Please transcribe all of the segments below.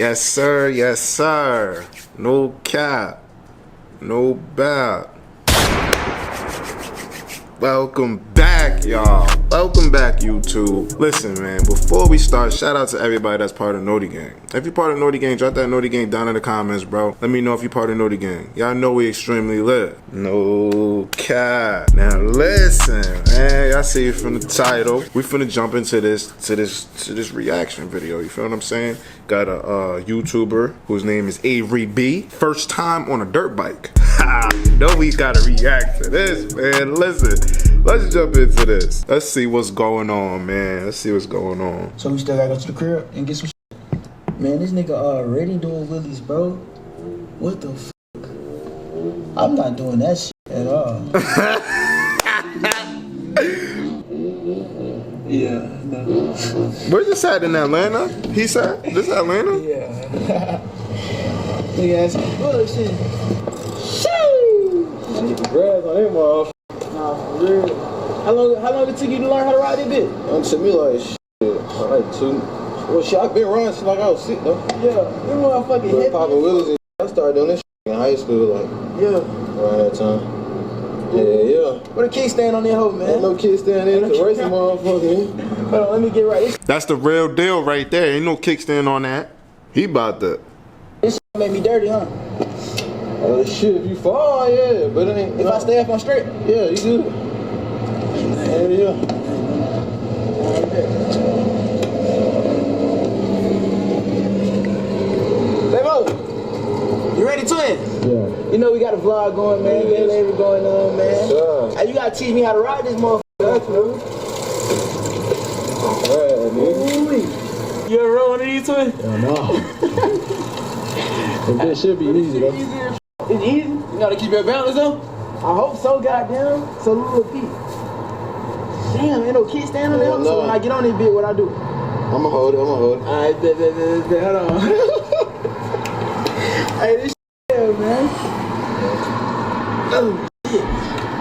Yes, sir. Yes, sir. No cap. No bad. Welcome back, y'all. Welcome back, YouTube. Listen, man, before we start, shout out to everybody that's part of Naughty Gang. If you're part of Naughty Gang, drop that Naughty Gang down in the comments, bro. Let me know if you're part of Naughty Gang. Y'all know we extremely lit. No cap. Now listen, man. Y'all see it from the title. We finna jump into this reaction video. You feel what I'm saying? Got a YouTuber whose name is Averyb. First time on a dirt bike. Know we gotta react to this, man. Listen, let's jump into this. Let's see what's going on, man. Let's see what's going on. So we still gotta go to the crib and get some shit. Man, this nigga already doing wheelies, bro. What the fuck? I'm not doing that shit at all. Yeah, no. Where's this at in Atlanta? He said, this Atlanta? Yeah. Nigga asking bullshit. Get the grass on him off. Nah, for real. How long it took you to learn how to ride this bit? It took me like like 2. Well, shit, I've been running since like I was 6 though. Yeah, you motherfucking heavy. Popping wheels and I started doing this in high school, like around that time. Yeah. What a kickstand on that hoe, man? Ain't no kickstand in it. Racing motherfucker. Hold on, let me get right. That's the real deal right there. Ain't no kickstand on that. He about to. This shit made me dirty, huh? Shit, if you fall, yeah, but it ain't. If I stay up on straight, yeah, you good. Yeah. Levo, you ready, twin? Yeah. You know we got a vlog going, man. We got label going on, man. Sure. Hey, you gotta teach me how to ride this motherfucker. You ever roll one of these, twin? No. This should be easy though. It's easy. You gotta keep your balance though. I hope so, goddamn. So little Pete. Damn, ain't no kickstand on there. So when I get on this bit, what I do? I'ma hold it. Alright, hold on. Hey, this shit, man. Oh, shit.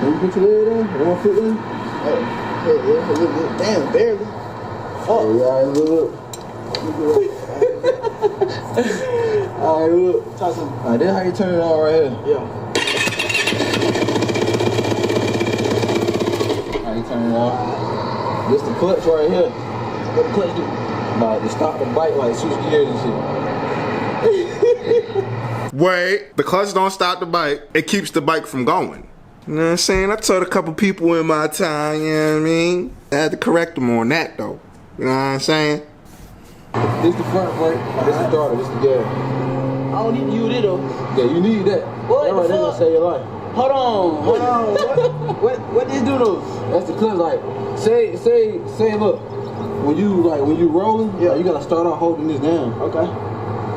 You put your leg in? You want to fit in? Yeah. Damn, barely. Oh. Yeah, look. Alright, look. Talk some. Alright, this how you turn it on right here. Yeah. How you turn it on? This the clutch right here. What the clutch do? About to stop the bike, like switch gears and shit. Wait, the clutch don't stop the bike. It keeps the bike from going. You know what I'm saying? I told a couple people in my time, you know what I mean? I had to correct them on that though. You know what I'm saying? This the front brake, this the starter, this the gas. I don't need to use it though. Yeah, you need that. What that right there gonna save your life. Hold on. What this do though? That's the clutch. Like, say, look, when you rolling, yeah, you gotta start off holding this down. Okay.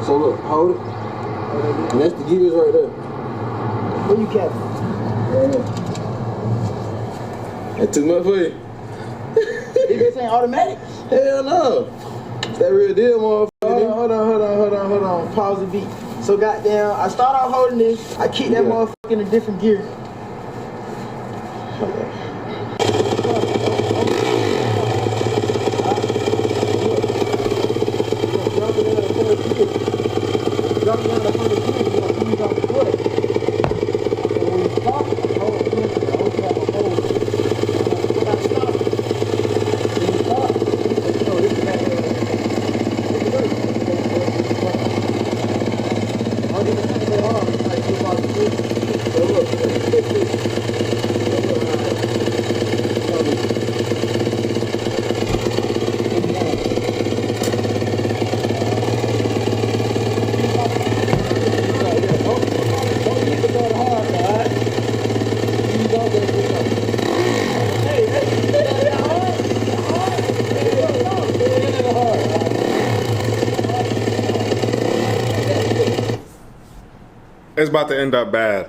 So look, hold it, and that's the gears right there. Where you capping? Right there. That too much for you? This ain't automatic. Hell no. It's that real deal, motherfucker. Hold on. Pause the beat. So goddamn, I start off holding this. I kick that motherfucker in a different gear. It's about to end up bad.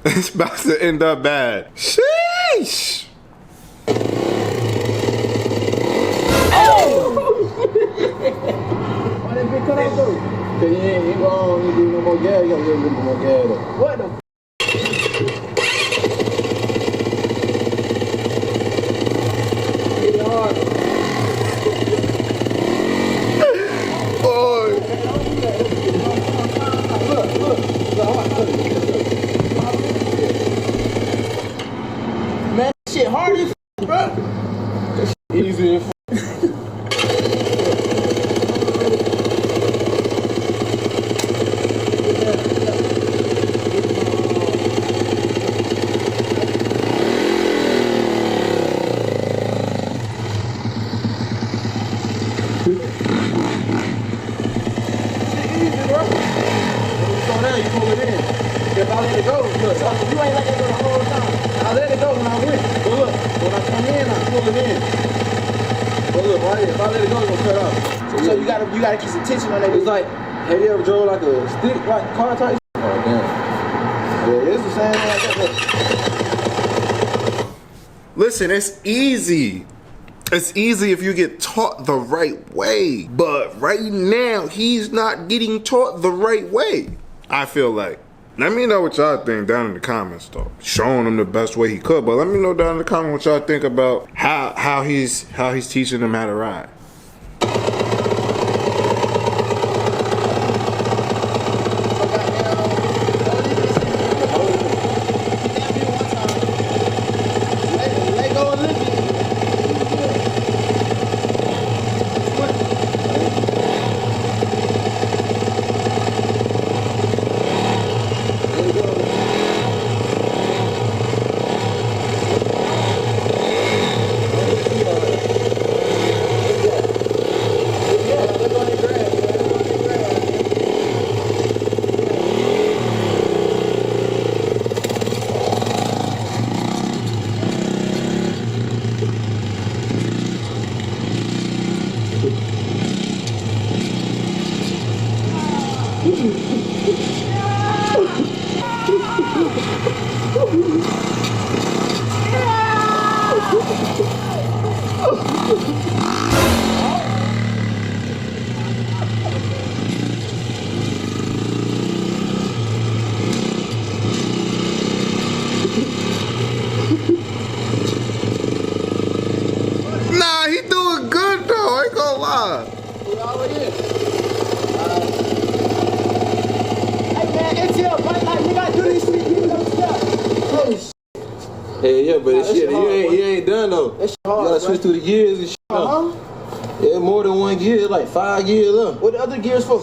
It's about to end up bad. Sheesh. Why that big cut off though? Cause you ain't do no more gas, you gotta get a little more gas though. What the hit it hard. Boy. down, you pull it in. If I let it go, look, you ain't let it go the whole time. I let it go when I went. But look, when I come in, I pull it in. But look, right here, if I let it go, it's gonna cut off. So you gotta keep some tension on that. It's like, have you ever drove like a stick, like car type? Oh, damn. Yeah, it's the same thing like that. Listen, it's easy. It's easy if you get taught the right way. But right now, he's not getting taught the right way, I feel like. Let me know what y'all think down in the comments, though. Showing him the best way he could, but let me know down in the comments what y'all think about how he's teaching him how to ride. Nah, he doing good though, I ain't gonna lie. We already is. Hey man, ATL, right? Like we gotta do this shit. You know stuff. Holy shit. Yeah, but Nah, this shit, you ain't done though. That shit hard, You gotta switch through the gears and shit. Yeah, more than one gear, like 5 gears up. What the other gears for?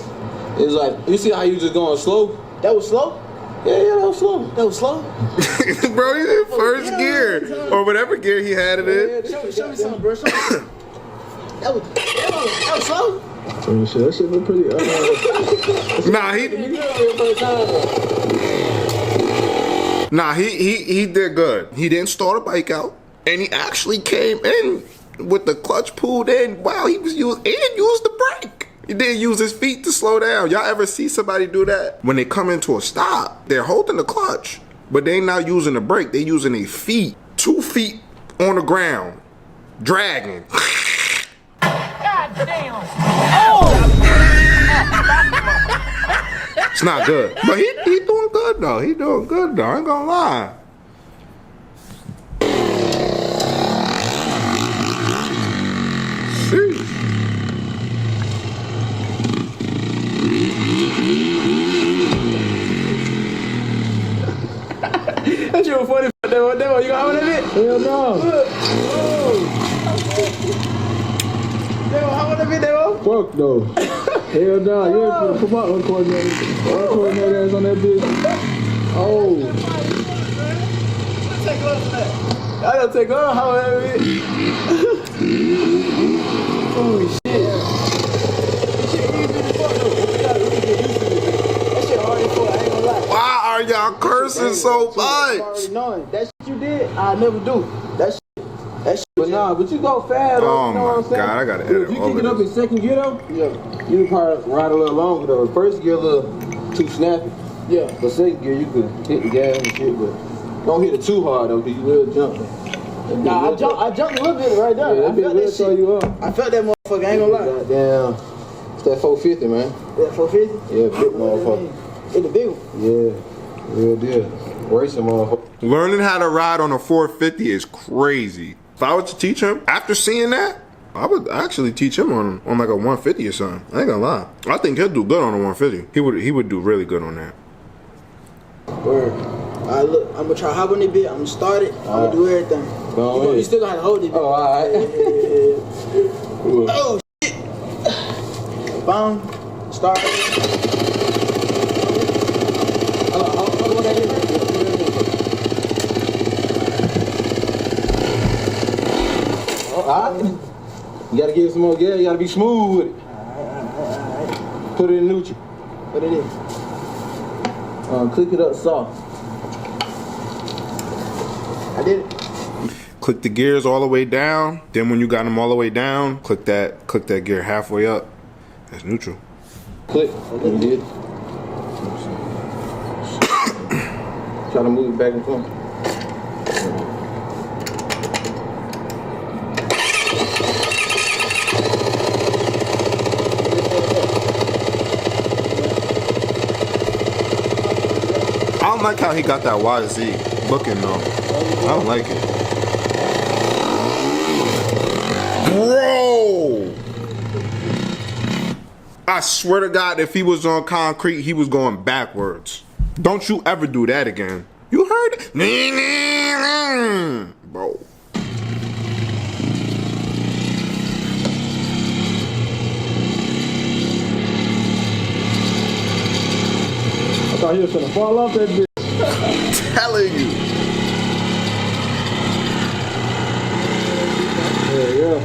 It's like, you see how you just going slow? That was slow? Yeah, that was slow. That was slow? Bro, he's in first gear. Or whatever gear he had it in. Show me something, bro. Show me something. That was slow? That shit look pretty, Nah, he did good. He didn't start a bike out. And he actually came in with the clutch pulled in while he was used the brake. He didn't use his feet to slow down. Y'all ever see somebody do that? When they come into a stop, they're holding the clutch, but they're not using the brake. They're using their feet, 2 feet on the ground, dragging. God damn. It's not good. But he doing good though. He doing good though. I ain't gonna lie. Sheesh. That shit was funny. Demo, you got one of it? Hell no. Demo, how much of it, Demo? Fuck no. Hell no. You ain't finna put my uncoordinated ass on that bitch. Oh. Take off that. I gotta take off how heavy it is. Holy shit. Shit, easy as fuck though. We gotta really get used to this. That shit hard as fuck, I ain't gonna lie. Why are y'all cursing so much? Already knowing. That shit you did, I never do. That shit. But nah, but you go fast though. Oh You know what I'm my saying? God, I gotta Dude, edit if you over kick it up in this. second gear though, Yeah. you can probably ride a little longer though. First gear a little too snappy. Yeah. But second gear you could hit the gas and shit, but don't hit it too hard though, cause you will jump. Nah, I jumped a little bit right there. Yeah, that I bitch felt will that show shit. you up. I felt that motherfucker, I ain't gonna lie. Goddamn. It's that 450, man. Yeah, 450? Yeah, big motherfucker. It's the big one. Yeah, real deal. Racing motherfucker. Learning how to ride on a 450 is crazy. If I was to teach him, after seeing that, I would actually teach him on like a 150 or something. I ain't gonna lie. I think he'll do good on a 150. He would do really good on that. Word. Alright, look, I'm gonna try hop on it bit. I'm gonna start it. I'm gonna do everything. You still gonna have to hold it. Oh, alright. Oh, shit. Boom. Start. Hold on, that is. Alright. You gotta give it some more gas. You gotta be smooth with it. Put it in neutral. What it is? Click it up soft. I did it. Click the gears all the way down. Then when you got them all the way down, click that gear halfway up. That's neutral. Click. You did. Try to move it back and forth. I don't like how he got that YZ looking though. I don't like it. Bro! I swear to God, if he was on concrete, he was going backwards. Don't you ever do that again. You heard it? Bro. I thought he was gonna fall off that bitch. Telling you. Yeah.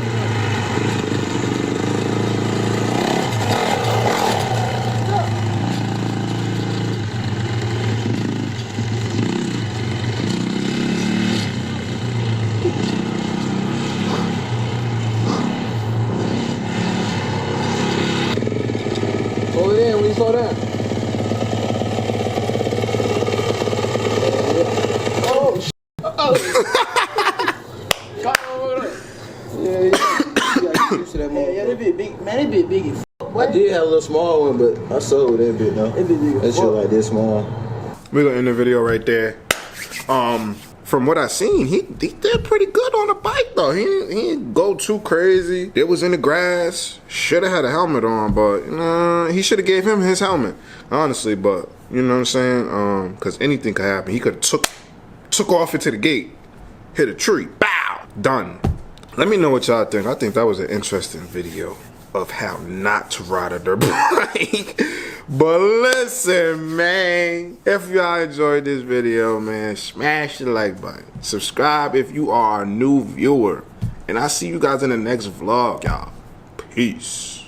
Hold it in when you slow down. Oh, shit. Yeah. You gotta get used to that motherfucker. Yeah, that bit big. Man, that bit big as f***. I did have a little small one, but I sold that bit though. That bit big as That shit fuck. like this small. We're gonna end the video right there. From what I seen, he did pretty good on the bike though. He didn't go too crazy. It was in the grass. Should have had a helmet on, but he should have gave him his helmet, honestly. But you know what I'm saying? Cause anything could happen. He could have took off into the gate, hit a tree, bow, done. Let me know what y'all think. I think that was an interesting video of how not to ride a dirt bike. But listen, man, if y'all enjoyed this video, man, smash the like button. Subscribe if you are a new viewer. And I'll see you guys in the next vlog, y'all. Peace.